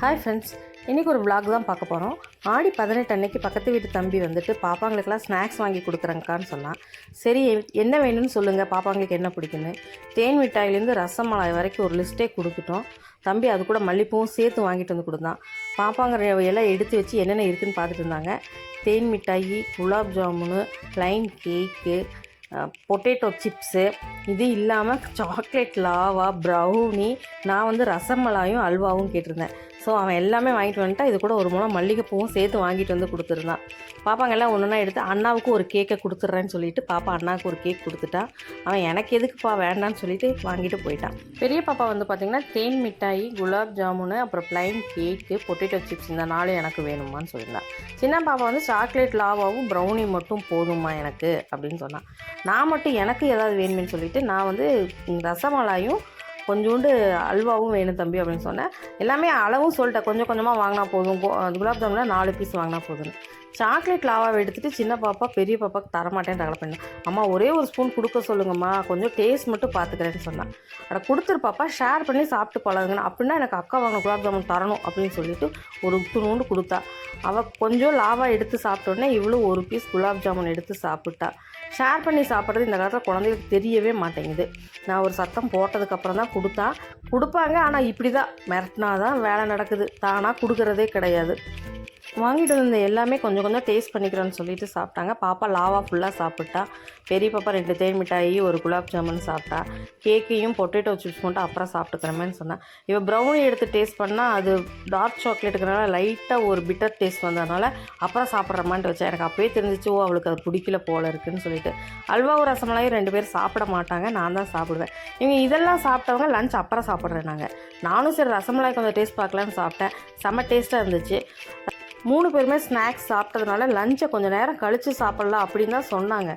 Hi friends, இன்றைக்கி ஒரு vlog தான் பார்க்க போகிறோம். ஆடி 18 அன்னைக்கு பக்கத்து வீட்டு தம்பி வந்துட்டு பாப்பாங்களுக்கெல்லாம் ஸ்நாக்ஸ் வாங்கி கொடுக்குறேங்க்கான்னு சொன்னான். சரி, என்ன வேணும்னு சொல்லுங்கள், பாப்பாங்களுக்கு என்ன பிடிக்குன்னு. தேன் மிட்டாயிலேருந்து ரசமலாய் வரைக்கும் ஒரு லிஸ்ட்டே கொடுத்துட்டோம். தம்பி அது கூட மல்லிப்பூவும் சேர்த்து வாங்கிட்டு வந்து கொடுத்தான். பாப்பாங்க எல்லாம் எடுத்து வச்சு என்னென்ன இருக்குதுன்னு பார்த்துட்டு இருந்தாங்க. தேன் மிட்டாயி, குலாப் ஜாமுனு, ப்ளைன் கேக்கு, பொட்டேட்டோ சிப்ஸு, இது இல்லாமல் சாக்லேட் லாவா, ப்ரௌனி, நான் வந்து ரசமலாயும் அல்வாவும் கேட்டிருந்தேன். ஸோ அவன் எல்லாமே வாங்கிட்டு வந்துட்டான். இது கூட ஒரு முழம் மல்லிகைப்பூவும் சேர்த்து வாங்கிட்டு வந்து கொடுத்துருந்தான். பாப்பாங்க எல்லாம் ஒன்றுனா எடுத்து அண்ணாவுக்கு ஒரு கேக்கை கொடுத்துட்றேன்னு சொல்லிட்டு பாப்பா அண்ணாவுக்கு ஒரு கேக் கொடுத்துட்டான். அவன் எனக்கு எதுக்குப்பா வேண்டான்னு சொல்லிட்டு வாங்கிட்டு போயிட்டான். பெரிய பாப்பா வந்து பார்த்திங்கன்னா தேன் மிட்டாயி, குலாப் ஜாமுனு, அப்புறம் ப்ளைன் கேக்கு, பொட்டேட்டோ சிப்ஸ் இந்த நாளும் எனக்கு வேணுமான்னு சொல்லியிருந்தான். சின்ன பாப்பா வந்து சாக்லேட் லாவாவும் ப்ரௌனி மட்டும் போதுமா எனக்கு அப்படின்னு சொன்னான். நான் மட்டும் எனக்கு ஏதாவது வேணும்னு சொல்லிவிட்டு நான் வந்து ரசமலாயும் கொஞ்சோண்டு அல்வாவும் வேணும் தம்பி அப்படின்னு சொன்னேன். எல்லாமே அளவும் சொல்லிட்டேன், கொஞ்சம் கொஞ்சமாக வாங்கினா போதும், குலாப் ஜாமுனில் 4 பீஸ் வாங்கினா போதும்னு. சாக்லேட் லாவாவை எடுத்துகிட்டு சின்ன பாப்பா பெரிய பாப்பாவுக்கு தரமாட்டேன்னு ரகலை பண்ணேன். அம்மா ஒரே ஒரு ஸ்பூன் கொடுக்க சொல்லுங்கம்மா, கொஞ்சம் டேஸ்ட் மட்டும் பார்த்துக்கிறேன்னு சொன்னான். அதை கொடுத்துரு பாப்பா, ஷேர் பண்ணி சாப்பிட்டு பழகுங்கன்னு. அப்படின்னா எனக்கு அக்கா வாங்க குலாப் ஜாமுன் தரணும் அப்படின்னு சொல்லிட்டு ஒரு துணூண்டு கொடுத்தா. அவள் கொஞ்சம் லாவா எடுத்து சாப்பிட்டோன்னே இவ்வளோ ஒரு பீஸ் குலாப் ஜாமுன் எடுத்து சாப்பிட்டா. ஷேர் பண்ணி சாப்பிட்றது இந்த காலத்தில் குழந்தைகளுக்கு தெரியவே மாட்டேங்குது. நான் ஒரு சத்தம் போட்டதுக்கப்புறம் தான் கொடுப்பாங்க. ஆனால் இப்படி தான் மிரட்டினா தான் வேலை நடக்குது, தானாக கொடுக்குறதே கிடையாது. வாங்கிட்டு வந்த எல்லாமே கொஞ்சம் கொஞ்சம் டேஸ்ட் பண்ணிக்கிறோன்னு சொல்லிட்டு சாப்பிட்டாங்க. பாப்பா லாவா ஃபுல்லாக சாப்பிட்டா. பெரிய பாப்பா 2 தேன் மிட்டாயி, ஒரு குலாப் ஜாமுன் சாப்பிட்டா. கேக்கையும் பொட்டேட்டோ சிப்ஸ் மட்டும் அப்புறம் சாப்பிட்டுக்கிறமேன்னு சொன்னேன். இவள் ப்ரௌனி எடுத்து டேஸ்ட் பண்ணால் அது டார்க் சாக்லேட்டுக்கிறனால லைட்டாக ஒரு பிட்டர் டேஸ்ட் வந்ததுனால அப்புறம் சாப்பிட்றமான்ட்டு வச்சேன். எனக்கு அப்போயே தெரிஞ்சிச்சு, அவளுக்கு அது பிடிக்கல போல் இருக்குதுன்னு சொல்லிட்டு. அல்வாவும் ரசமலாயும் 2 பேர் சாப்பிட மாட்டாங்க, நான் தான் சாப்பிடுவேன். இவங்க இதெல்லாம் சாப்பிட்டவங்க லஞ்ச் அப்புறம் சாப்பிட்றேன். நானும் சரி ரசமலாய் கொஞ்சம் டேஸ்ட் பார்க்கலான்னு சாப்பிட்டேன். செம்ம டேஸ்ட்டாக இருந்துச்சு. 3 பேருமே ஸ்நாக்ஸ் சாப்பிட்டதுனால லஞ்சை கொஞ்சம் நேரம் கழித்து சாப்பிட்லாம் அப்படின்னு தான் சொன்னாங்க.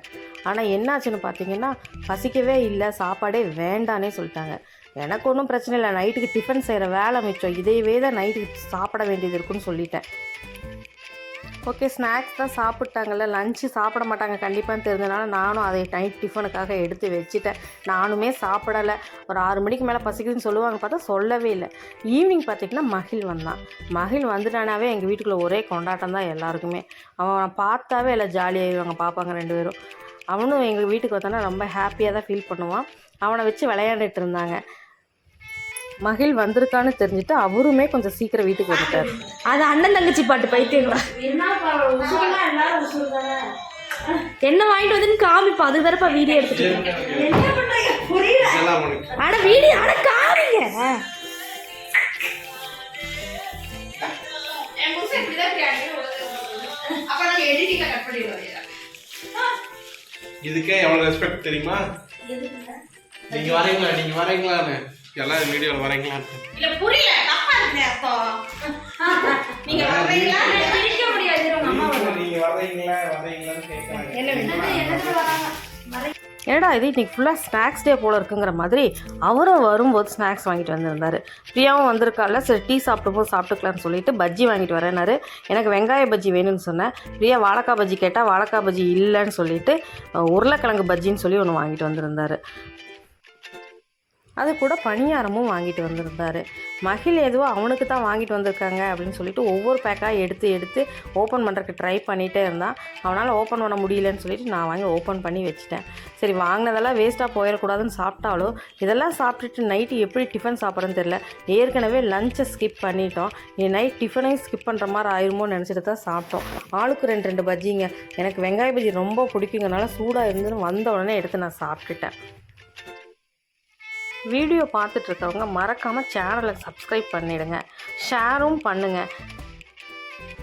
ஆனால் என்னாச்சுன்னு பார்த்தீங்கன்னா, பசிக்கவே இல்லை, சாப்பாடே வேண்டானே சொல்லிட்டாங்க. எனக்கு ஒன்றும் பிரச்சனை இல்லை, நைட்டுக்கு டிஃபன் செய்கிற வேலை மிச்சம், இதையவே தான் நைட்டுக்கு சாப்பிட வேண்டியது இருக்குன்னு சொல்லிட்டேன். ஓகே, ஸ்நாக்ஸ் தான் சாப்பிட்டாங்கல்ல, லஞ்சு சாப்பிட மாட்டாங்க கண்டிப்பாக தெரிஞ்சதுனால நானும் அதை நைட் டிஃபனுக்காக எடுத்து வச்சுட்டேன். நானுமே சாப்பிடலை. ஒரு 6 மணிக்கு மேலே பசிக்குதுன்னு சொல்லுவாங்க, பார்த்தா சொல்லவே இல்லை. ஈவினிங் பார்த்திங்கன்னா மகிழ் வந்தான். மகிழ் வந்துட்டானாவே எங்கள் வீட்டுக்குள்ளே ஒரே கொண்டாட்டம் தான் எல்லாருக்குமே. அவன் பார்த்தாவே எல்லாம் ஜாலியாகிடுவாங்க பாப்பாங்க 2 பேரும். அவனும் எங்கள் வீட்டுக்கு வந்தானா ரொம்ப ஹாப்பியாக தான் ஃபீல் பண்ணுவான். அவனை வச்சு விளையாண்டுட்டு இருந்தாங்க. மகிழ் வந்திருக்கான்னு தெரிஞ்சுட்டு அவருமே கொஞ்சம் சீக்கிரம் வீட்டுக்கு வந்துட்டார். அது அண்ணன் தங்கச்சி பாட்டு பைத்தியங்களா என்ன வாங்கிட்டு வந்து காமிப்பா, அதுக்கு தரப்பா வீடியோ எடுத்துட்டு அட வீடியோ அட காமிங்க. இதுக்கே எவ்வளவு ரெஸ்பெக்ட் தெரியுமா? நீங்க வரீங்களான்னு எல்லாம் வீடியோல வரீங்களான்னு இல்ல புரியல, தப்பா இருக்கு அப்போ. நீங்க வரீங்களா பிரிக்க முடியாது, உங்க அம்மா நீங்க வரீங்களான்னு கேக்குறாங்க. என்னது வராங்க? ஏடா இது இன்றைக்கி ஃபுல்லாக ஸ்நாக்ஸ் டே போல் இருக்குங்கிற மாதிரி அவரும் வரும்போது ஸ்நாக்ஸ் வாங்கிட்டு வந்திருந்தார். பிரியாவும் வந்திருக்கால, சரி டீ சாப்பிடும்போது சாப்பிட்டுக்கலான்னு சொல்லிட்டு பஜ்ஜி வாங்கிட்டு வரேன்னாரு. எனக்கு வெங்காய பஜ்ஜி வேணும்னு சொன்னேன். பிரியா வாழைக்காய் பஜ்ஜி கேட்டால் வாழைக்காய் பஜ்ஜி இல்லைன்னு சொல்லிட்டு உருளைக்கிழங்கு பஜ்ஜின்னு சொல்லி ஒன்று வாங்கிட்டு வந்திருந்தார். அது கூட பணியாரமும் வாங்கிட்டு வந்திருந்தார். மகிழ் எதுவோ அவனுக்கு தான் வாங்கிட்டு வந்திருக்காங்க அப்படின்னு சொல்லிட்டு ஒவ்வொரு பேக்காக எடுத்து ஓப்பன் பண்ணுறதுக்கு ட்ரை பண்ணிகிட்டே இருந்தான். அவனால் ஓப்பன் பண்ண முடியலன்னு சொல்லிட்டு நான் வாங்கி ஓப்பன் பண்ணி வச்சுட்டேன். சரி, வாங்கினதெல்லாம் வேஸ்ட்டாக போயிடக்கூடாதுன்னு சாப்பிட்டாலும் இதெல்லாம் சாப்பிட்டுட்டு நைட்டு எப்படி டிஃபன் சாப்பிட்றதுன்னு தெரில. ஏற்கனவே லஞ்சை ஸ்கிப் பண்ணிட்டோம், நீ நைட் டிஃபனையும் ஸ்கிப் பண்ணுற மாதிரி ஆயிருமோன்னு நினச்சிட்டு தான் சாப்பிட்டோம். ஆளுக்கு 2 பஜ்ஜிங்க. எனக்கு வெங்காய பஜ்ஜி ரொம்ப பிடிக்குங்கனால சூடாக இருந்துன்னு வந்த உடனே எடுத்து நான் சாப்பிட்டுட்டேன். வீடியோ பார்த்துட்ருக்கவங்க மறக்காமல் சேனலை சப்ஸ்கிரைப் பண்ணிவிடுங்க, ஷேரும் பண்ணுங்கள்.